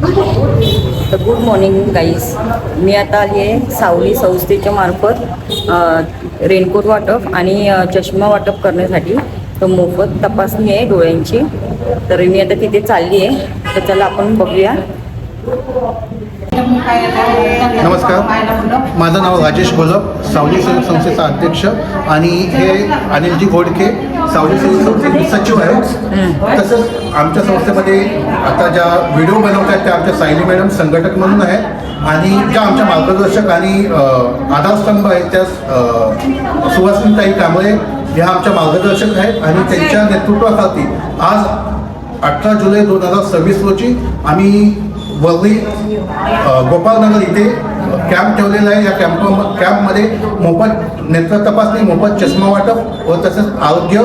तर good morning guys. मी आता आली आहे सावली संस्थेच्या मार्फत रेनकोट वाटप आणि चष्मा वाटप करण्यासाठी. तर मोफत तपासणी आहे डोळ्यांची. तर मी आता तिथे चालली आहे. तर चला आपण बघूया. नमस्कार, माझं नाव राजेश गोलप, सावली सेवक संस्थेचा अध्यक्ष आणि हे अनिलजी घोडके सावली सेवक संस्थेचे सचिव आहेत. तसंच आमच्या संस्थेमध्ये आता ज्या व्हिडिओ बनवत आहेत त्या आमच्या सायली मॅडम संघटक म्हणून आहेत आणि ज्या आमच्या मार्गदर्शक आणि आधारस्तंभ आहेत त्या सुहासिनीताई कांबळे ह्या आमच्या मार्गदर्शक आहेत आणि त्यांच्या नेतृत्वाखाली आज 18 जुलै 2026 रोजी आम्ही वरळी गोपालनगर इथे कॅम्प ठेवलेला आहे. या कॅम्पमध्ये मोफत नेत्र तपासणी, मोफत चष्मा वाटप व तसेच आरोग्य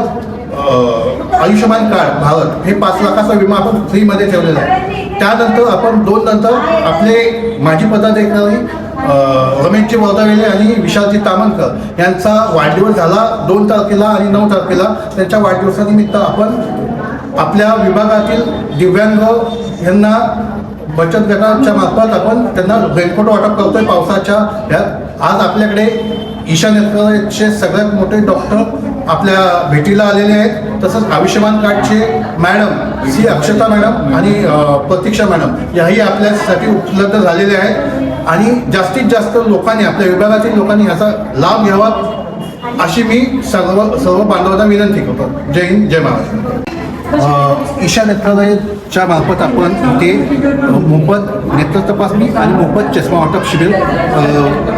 आयुष्यमान कार्ड भारत हे 5 लाखाचा विमा आपण फ्रीमध्ये ठेवलेला आहे. त्यानंतर आपण 2 नंतर आपले माजी पदाधिकारी रमेशजी वर्धावेले आणि विशालजी तामणकर यांचा वाढदिवस झाला 2 तारखेला आणि 9 तारखेला. त्यांच्या वाढदिवसानिमित्त आपण आपल्या विभागातील दिव्यांग यांना बचत गटाच्या मार्फत आपण त्यांना रेनकोट वाटप करतोय पावसाच्या ह्यात. आज आपल्याकडे ईशा नेत्रालयाचे सगळ्यात मोठे डॉक्टर आपल्या भेटीला आलेले आहेत. तसंच आयुष्यमान कार्डचे मॅडम सी अक्षता मॅडम आणि प्रतीक्षा मॅडम याही आपल्यासाठी उपलब्ध झालेले आहेत आणि जास्तीत जास्त लोकांनी आपल्या विभागातील लोकांनी याचा लाभ घ्यावा अशी मी सर्व बांधवांना विनंती करतो. जय हिंद, जय महाराष्ट्र. ईशा नेत्रालयाच्या मार्फत आपण इथे मोफत नेत्र तपासणी आणि मोफत चष्मा वाटप शिबिर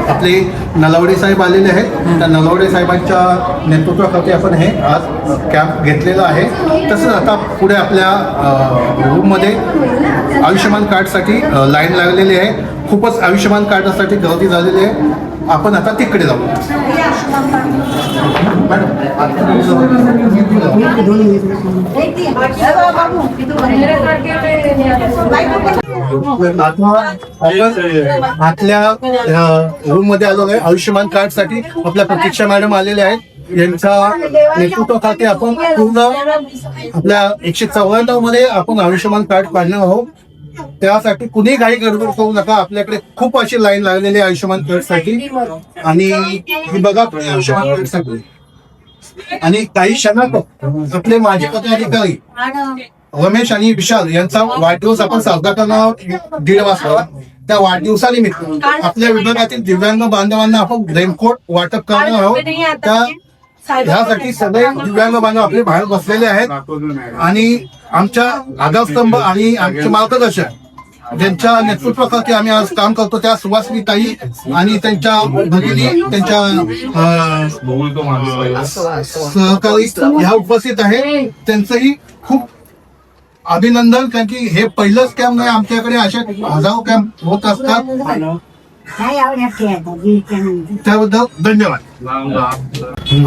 आपले नलावडे साहेब आलेले आहेत. त्या नलावडे साहेबांच्या नेतृत्वाखाली आपण हे आज कॅम्प घेतलेला आहे. तसंच आता पुढे आपल्या रूममध्ये आयुष्यमान कार्डसाठी लाईन लागलेली आहे. खूपच आयुष्यमान कार्डासाठी गर्दी झालेली आहे. आपण आता तिकडे जाऊ. आतल्या रूम मध्ये आलो आहे. आयुष्यमान कार्ड साठी आपल्या प्रतीक्षा मॅडम आलेल्या आहेत. यांच्या नेतृत्वाखाली आपण पूर्ण आपल्या 194 मध्ये आपण आयुष्यमान कार्ड काढणार आहोत. त्यासाठी कुणी काही गडबड करू नका. आपल्याकडे खूप अशी लाईन लागलेली आहे आयुष्यमान कार्ड साठी आणि ही बघा आयुष्यमान कार्ड साठी. आणि काही क्षणात आपले माजी पदाधिकारी रमेश आणि विशाल यांचा वाढदिवस आपण साजरा करणार आहोत 1:30 वाजता. त्या वाढदिवसानिमित्त आपल्या विभागातील दिव्यांग बांधवांना आपण रेनकोट वाटप करणार आहोत. ह्यासाठी सगळे दिव्यांग बांधव आपले बाहेर बसलेले आहेत आणि आमच्या आधारस्तंभ आणि आमचे मार्गदर्शक ज्यांच्या नेतृत्वाखाली आम्ही आज काम करतो त्या सुहासिनीताई आणि त्यांच्या भगिनी त्यांच्या सहकारी ह्या उपस्थित आहे. त्यांचंही खूप अभिनंदन, कारण की हे पहिलंच कॅम्प नाही. आमच्याकडे अशा हजारो कॅम्प होत असतात. त्याबद्दल धन्यवाद.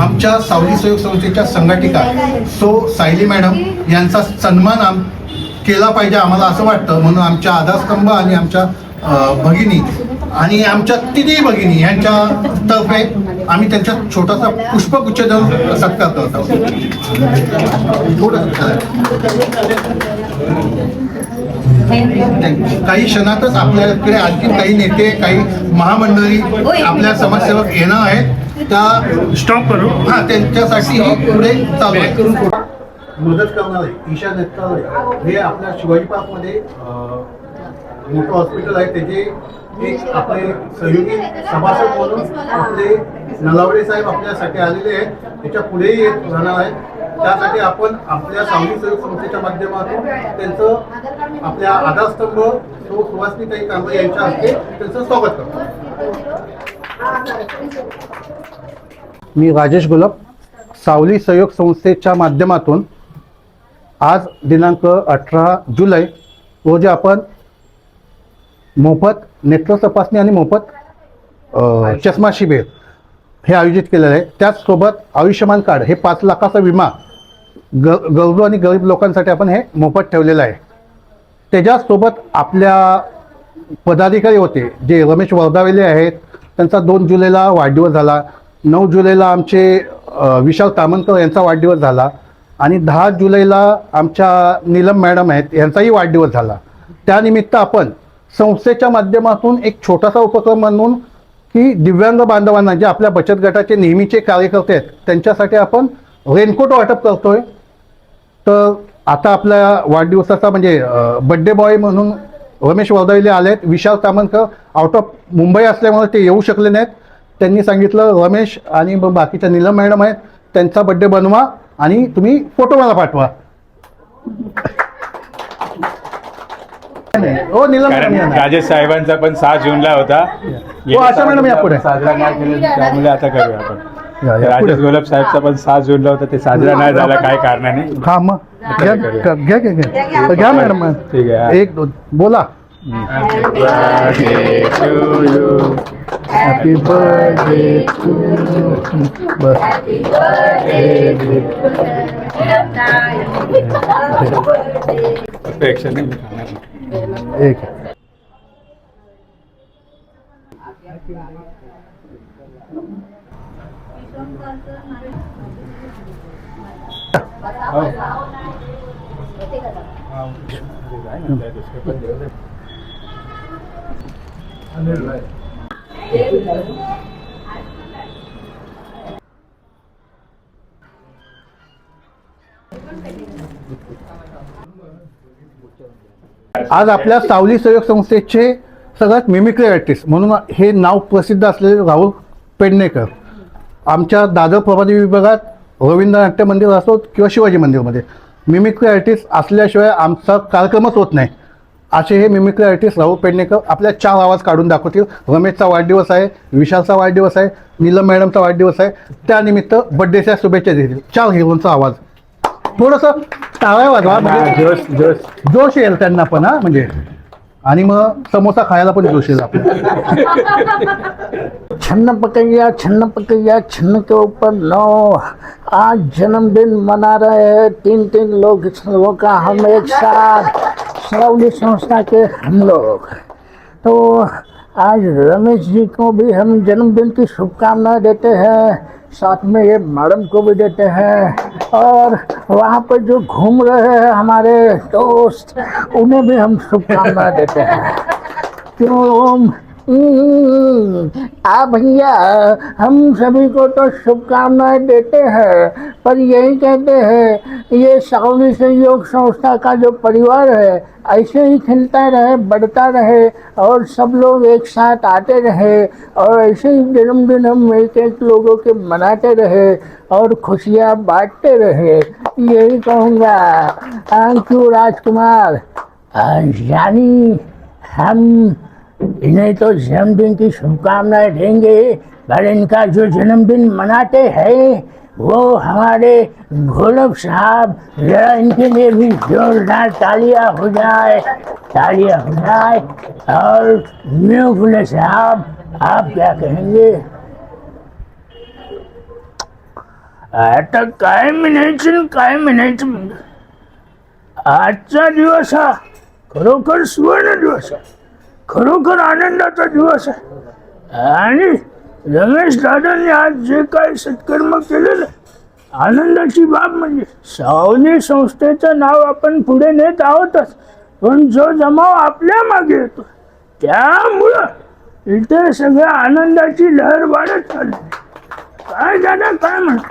आमच्या सावली सहयोग संस्थेच्या संघटिका सायली मॅडम यांचा सन्मान केला पाहिजे आम्हाला असं वाटतं. म्हणून आमच्या आधारस्तंभ आणि आमच्या भगिनी आणि आमच्या तिन्ही भगिनी यांच्या तर्फे आम्ही त्यांच्या छोटासा पुष्पगुच्छ देऊन सत्कार करत आहोत. काही क्षणातच आपल्याकडे आणखी काही नेते काही महामंडळी आपल्या समाजसेवक येणार आहेत. त्या स्टॉप करू त्यांच्यासाठी पुढे चालू आहे. मदत करणारे ईशा नेत्रालय हे आपल्या शिवाजी पार्क मध्ये मोठं हॉस्पिटल आहे. त्याचे एक आपले सहयोगी सभासद म्हणून आपले नलावडे साहेब आपल्यासाठी आलेले आहेत. त्याच्या पुढेही येत राहणार आहेत. त्यासाठी आपण आपल्या सावली सहयोग संस्थेच्या माध्यमातून त्यांचं आपल्या आधारस्तंभ सुहासिनीताई कांबळे यांच्या हस्ते त्यांचं स्वागत करतो. मी राजेश गोलप, सावली सहयोग संस्थेच्या माध्यमातून आज दिनांक 18 जुलै रोजी आपण मोफत नेत्र तपासणी आणि मोफत चष्मा शिबिर हे आयोजित केलेलं आहे. त्याचसोबत आयुष्यमान कार्ड हे 5 लाखाचा विमा गरजू आणि गरीब लोकांसाठी आपण हे मोफत ठेवलेलं आहे. त्याच्यासोबत आपल्या पदाधिकारी होते जे रमेश वर्धावेले आहेत. त्यांचा 2 जुलैला वाढदिवस झाला. 9 जुलैला आमचे विशाल तामणकर यांचा वाढदिवस झाला आणि 10 जुलैला आमच्या नीलम मॅडम आहेत यांचाही वाढदिवस झाला. त्यानिमित्त आपण संस्थेच्या माध्यमातून एक छोटासा उपक्रम म्हणून की दिव्यांग बांधवांना जे आपल्या बचत गटाचे नेहमीचे कार्यकर्ते आहेत त्यांच्यासाठी आपण रेनकोट वाटप करतोय. तर आता आपल्या वाढदिवसाचा म्हणजे बड्डे बॉय म्हणून रमेश वर्धाविले आलेत. विशाल तामणकर आउट ऑफ मुंबई असल्यामुळे ते येऊ शकले नाहीत. त्यांनी सांगितलं रमेश आणि बाकीच्या नीलम मॅडम आहेत त्यांचा बड्डे बनवा आणि तुम्ही फोटो मला पाठवा. हो नीलम मॅडम या ना. राजेश साहेबांचा पण 6 जूनला होता. हो आशा मॅडम या पुढे. साजरा नाही केला त्यामुळे आता करूया आपण. या, या, पुढे. राजेश गोलब साहेबचा पण 6 जूनला होता, ते साजरा नाही झाला काय कारणाने. हा मग घ्या घ्या घ्या घ्या घ्या मॅडम. ठीक आहे. 1 2 बोला. हॅपी बर्थडे टू बस. ऍक्शन नाही मी खाणार नाही. एक आज आपल्या सावली सहयोग संस्थेचे सगळ्यात मिमिक्री आर्टिस्ट म्हणून हे नाव प्रसिद्ध असलेले राहुल पेडणेकर आमच्या दादर प्रभादेवी विभागात रवींद्र नाट्य मंदिर असो किंवा शिवाजी मंदिरमध्ये मिमिक्री आर्टिस्ट असल्याशिवाय आमचा कार्यक्रमच होत नाही. असे हे मिमिक्री आर्टिस्ट राहुल पेडणेकर आपल्या 4 आवाज काढून दाखवतील. रमेशचा वाढदिवस आहे, विशालचा वाढदिवस आहे, नीलम मॅडमचा वाढदिवस आहे, त्यानिमित्त बड्डेच्या शुभेच्छा देतील. 4 हिरोंचा आवाज. थोडंसं टाळ्या वाजवा म्हणजे जोश येईल त्यांना पण. हा म्हणजे आणि मग समोसा खायला पण जोश येईल आपल्याला. छन्न पकैया छन्न के ऊपर 9 आज जन्मदिन मना रहे हैं 3 लोगों का हम एक साथ सरावली संस्था के हम लोग. तो आज रमेश जी को भी हम जन्मदिन की शुभकामनाएं देते हैं, साथ में ये मैडम को भी देते हैं और वहाँ पर जो घूम रहे हैं हमारे दोस्त उन्हें भी हम शुभकामनाएं देते हैं. क्यों भैया हम सभी को तो शुभकामनाएं देते हैं पर यही कहते हैं ये सावली सहयोग संस्था का जो परिवार है ऐसे ही खिलता रहे, बढ़ता रहे और सब लोग एक साथ आते रहे और ऐसे ही जन्मदिन हम एक लोगों के मनाते रहे और खुशियाँ बांटते रहे. यही कहूँगा. क्यों राजकुमार यानी हम इन्हें तो जन्मदिन की शुभकामनाएं देंगे पर इनका जो जन्मदिन मनाते हैं वो हमारे गोलब साहब, जरा इनके लिए भी जोरदार तालियां हो जाए. और न्यू फुले साहब आप क्या कहेंगे? आता काय म्हणायचं आजचा दिवस हा खरोखर सुवर्ण दिवस आहे, खरोखर आनंदाचा दिवस आहे. आणि रमेश दादांनी आज जे काही सत्कर्म केलेलं आनंदाची बाब म्हणजे सावली संस्थेचं नाव आपण पुढे नेत आहोतच पण जो जमाव आपल्या मागे येतो त्यामुळं इथे सगळ्या आनंदाची लहर वाढत चालली. काय दादा काय म्हणतो?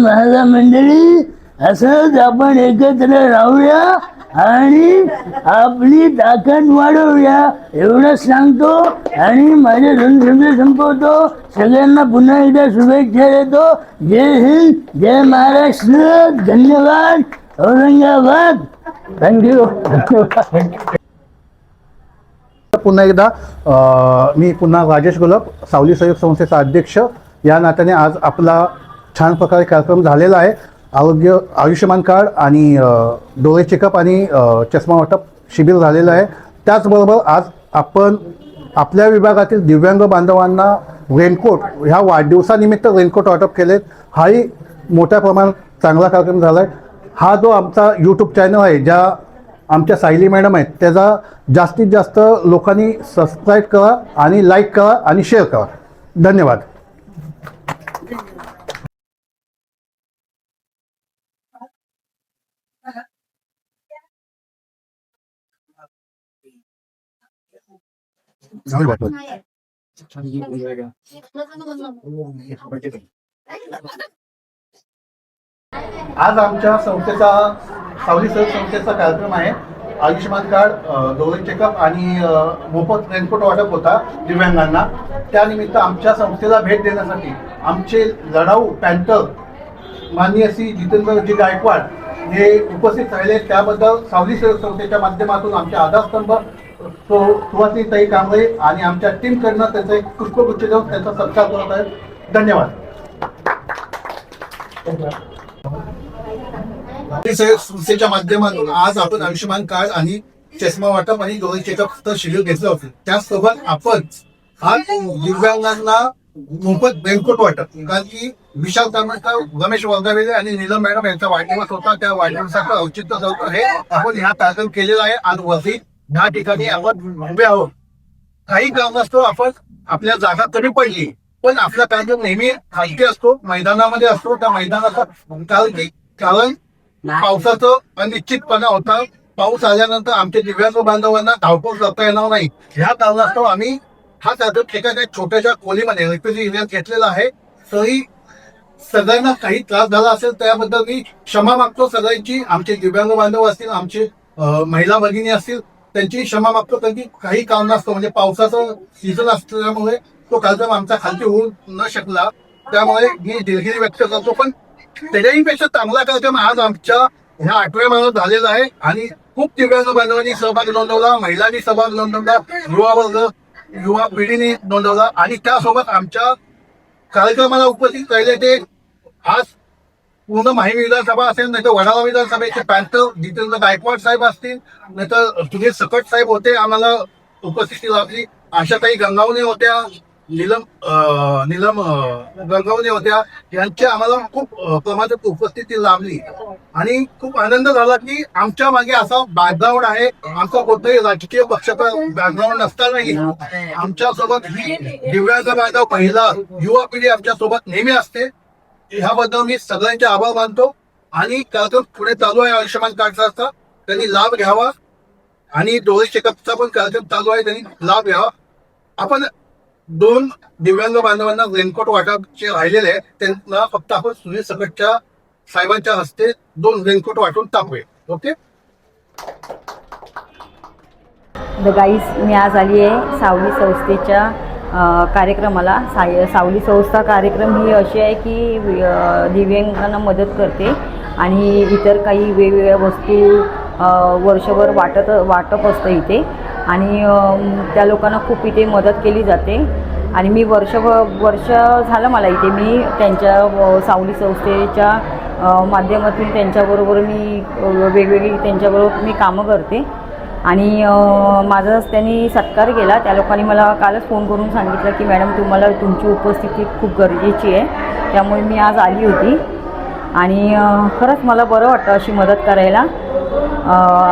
माझ्या मंडळी असंच आपण एकत्र राहूया आणि आपली ताकद वाढवूया एवढंच सांगतो आणि माझे 2 शब्द संपवतो. सगळ्यांना पुन्हा एकदा शुभेच्छा देतो. जय हिंद, जय महाराष्ट्र, धन्यवाद. औरंगाबाद. थँक्यू. पुन्हा एकदा मी पुन्हा राजेश गोलब सावली सहयोग संस्थेचा अध्यक्ष या नात्याने आज आपला छान प्रकारे कार्यक्रम झालेला आहे. आयुष्यमान कार्ड आणि डोळे चेकअप आणि चष्मा वाटप शिबिर झालेलं आहे. त्याचबरोबर आज आपण आपल्या विभागातील दिव्यांग बांधवांना रेनकोट ह्या वाढदिवसानिमित्त रेनकोट वाटप केलेत. हाही मोठ्या प्रमाणात चांगला कार्यक्रम झाला आहे. हा जो आमचा यूट्यूब चॅनल आहे ज्या आमच्या सायली मॅडम आहेत त्याचा जास्तीत जास्त लोकांनी सबस्क्राईब करा आणि लाईक करा आणि शेअर करा. धन्यवाद. आज आमच्या संस्थेचा सावली सहयोग संस्थेचा कार्यक्रम आहे. आयुष्यमान कार्ड, डोळे चेकअप आणि मोफत रेनकोट वाटप होता दिव्यांगांना. त्यानिमित्त आमच्या संस्थेला भेट देण्यासाठी आमचे लढाऊ पॅन्टर माननीय श्री जितेंद्रजी गायकवाड हे उपस्थित राहिले. त्याबद्दल सावली सहयोग संस्थेच्या माध्यमातून आमचे आधारस्तंभ सुहासिनीताई कांबळे आणि आमच्या टीमकडनं त्याचा एक पुष्पगुच्छ देऊन त्याचा सत्कार करत आहेत. धन्यवाद. संस्थेच्या माध्यमातून आज आपण आयुष्यमान कार्ड आणि चष्मा वाटप आणि डोळे चेकअपचं शिबिर घेतलं होतं. त्याचसोबत आपण आज दिव्यांगांना मोफत रेनकोट वाटप, कारण की विशाल कर्मकर, रमेश वर्धावेले आणि नीलम मॅडम यांचा वाढदिवस होता. त्या वाढदिवसाचं औचित्य साधून आहे आपण हा कार्यक्रम केलेला आहे. आज वरती ह्या ठिकाणी आपण उभे आहोत. काही कारणास्तव आपण आपल्या जागा कमी पडली, पण आपला कार्यक्रम नेहमी खालती असतो, मैदानामध्ये असतो. त्या मैदानाचा कारण पावसाचं अनिश्चितपणा होता. पाऊस आल्यानंतर आमच्या दिव्यांग बांधवांना धावपळ करता येणार नाही. ह्या कारणास्तव आम्ही हा कार्यक्रम एका छोट्याशा खोलीमध्ये रेफ्युजी एरियात घेतलेला आहे. तरी सगळ्यांना काही त्रास झाला असेल त्याबद्दल मी क्षमा मागतो सगळ्यांची. आमचे दिव्यांग बांधव असतील, आमचे महिला भगिनी असतील, त्यांची क्षमा मागतो. कारण की काही कारणास्तव म्हणजे पावसाचं सीझन असल्यामुळे तो कार्यक्रम आमचा खालती होऊ न शकला. त्यामुळे मी दिलगिरी व्यक्त करतो. पण त्याच्याहीपेक्षा चांगला कार्यक्रम आज आमच्या ह्या 8व्या महिन्यात झालेला आहे आणि खूप दिव्यांग बांधवांनी सहभाग नोंदवला, महिलांनी सहभाग नोंदवला, युवा वर्ग, युवा पिढीने नोंदवला. आणि त्यासोबत आमच्या कार्यक्रमाला उपस्थित राहिले ते आज पूर्ण माही विधानसभा असेल, नाही तर वडाळा विधानसभेचे पॅन्टर जितेंद्र गायकवाड साहेब असतील, नाही तर सुनील सकट साहेब होते, आम्हाला उपस्थिती लाभली. आशाताई गंगावणे होत्या, नीलम गंगावणे होत्या. यांची आम्हाला खूप प्रमाणात उपस्थिती लाभली आणि खूप आनंद झाला की आमच्या मागे असा बॅकग्राऊंड आहे. आमचा कोणताही राजकीय पक्षाचा बॅकग्राऊंड नसतानाही आमच्या सोबत दिव्यांग बांधव, महिला, युवा पिढी आमच्या सोबत नेहमी असते. ह्याबद्दल मी सगळ्यांचे आभार मानतो. आणि कार्यक्रम पुढे चालू आहे आयुष्यमान कार्डचा, त्यांनी लाभ घ्यावा. आणि डोळे चेकअपचा पण कार्यक्रम चालू आहे, त्यांनी लाभ घ्यावा. आपण 2 दिव्यांग बांधवांना रेनकोट वाटपचे राहिलेले आहे, त्यांना फक्त आपण सुनील सकटच्या साहेबांच्या हस्ते 2 रेनकोट वाटून टाकूया. ओके. द गाईज, मी आज आली आहे सावली संस्थेच्या कार्यक्रमाला. सावली संस्था कार्यक्रम ही अशी आहे की दिव्यांगांना मदत करते आणि इतर काही वेगवेगळ्या वस्तू वर्षभर वाटप असतं इथे. आणि त्या लोकांना खूप इथे मदत केली जाते. आणि मी वर्ष झालं मला इथे, मी त्यांच्या सावली संस्थेच्या माध्यमातून त्यांच्याबरोबर मी वेगवेगळी त्यांच्याबरोबर मी कामं करते. आणि माझा त्यांनी सत्कार केला. त्या लोकांनी मला कालच फोन करून सांगितलं की मॅडम तुम्हाला तुमची उपस्थिती खूप गरजेची आहे, त्यामुळे मी आज आली होती. आणि खरंच मला बरं वाटतं अशी मदत करायला.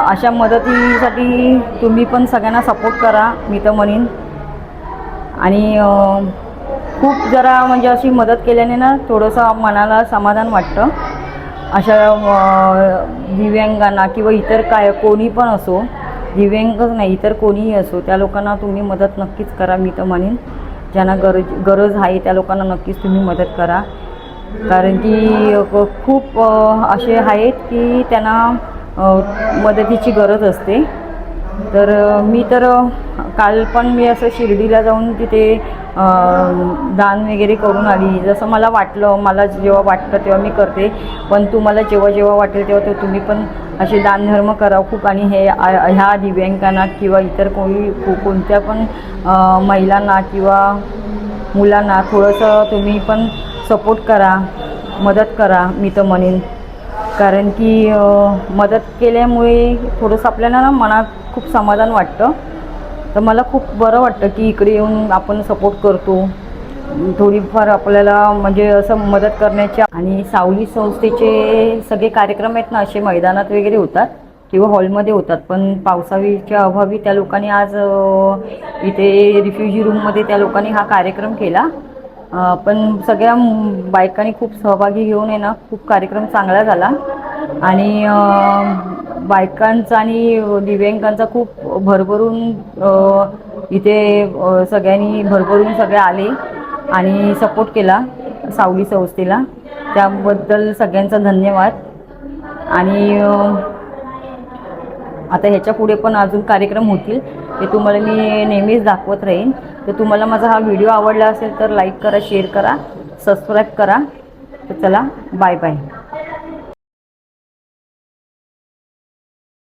अशा मदतीसाठी तुम्ही पण सगळ्यांना सपोर्ट करा मी तर म्हणेन. आणि खूप जरा म्हणजे अशी मदत केल्याने ना थोडंसं मनाला समाधान वाटतं. अशा दिव्यांगांना किंवा इतर काय कोणी पण असो, दिव्यांगच नाही इतर कोणीही असो, त्या लोकांना तुम्ही मदत नक्कीच करा मी तर म्हणेन. ज्यांना गरज आहे त्या लोकांना नक्कीच तुम्ही मदत करा. कारण की खूप असे आहेत की त्यांना मदतीची गरज असते. तर मी तर काल पण मी असं शिर्डीला जाऊन तिथे दान वगैरे करून आली. जसं मला वाटलं, मला जेव्हा वाटतं तेव्हा मी करते. पण तुम्हाला जेव्हा वाटेल तेव्हा तुम्ही पण असे दानधर्म करा खूप. आणि ह्या दिव्यांगांना किंवा इतर कोणत्या पण महिलांना किंवा मुलांना थोडंसं तुम्ही पण सपोर्ट करा, मदत करा मी तर म्हणेन. कारण की मदत केल्यामुळे थोडंसं आपल्याला ना मनात खूप समाधान वाटतं. तर मला खूप बरं वाटतं की इकडे येऊन आपण सपोर्ट करतो, थोडीफार आपल्याला म्हणजे असं मदत करण्याच्या. आणि सावली संस्थेचे सगळे कार्यक्रम आहेत ना असे मैदानात वगैरे होतात किंवा हॉलमध्ये होतात. पण पावसाळीच्या अभावी त्या लोकांनी आज इथे रिफ्युजी रूममध्ये त्या लोकांनी हा कार्यक्रम केला. पण सगळ्या बायकांनी खूप सहभागी घेऊन आहे ना खूप कार्यक्रम चांगला झाला. आणि बायकांचा आणि दिव्यांगांचा खूप भरभरून इथे सगळ्यांनी भरभरून सगळे आले आणि सपोर्ट केला सावली संस्थेला, त्याबद्दल सगळ्यांचा धन्यवाद. आणि आता ह्याच्या पुढे पण अजून कार्यक्रम होतील, ते तुम्हाला मी नेहमीच दाखवत राहीन. तर तुम्हाला माझा हा व्हिडिओ आवडला असेल तर लाईक करा, शेअर करा, सबस्क्राईब करा. तर चला, बाय बाय.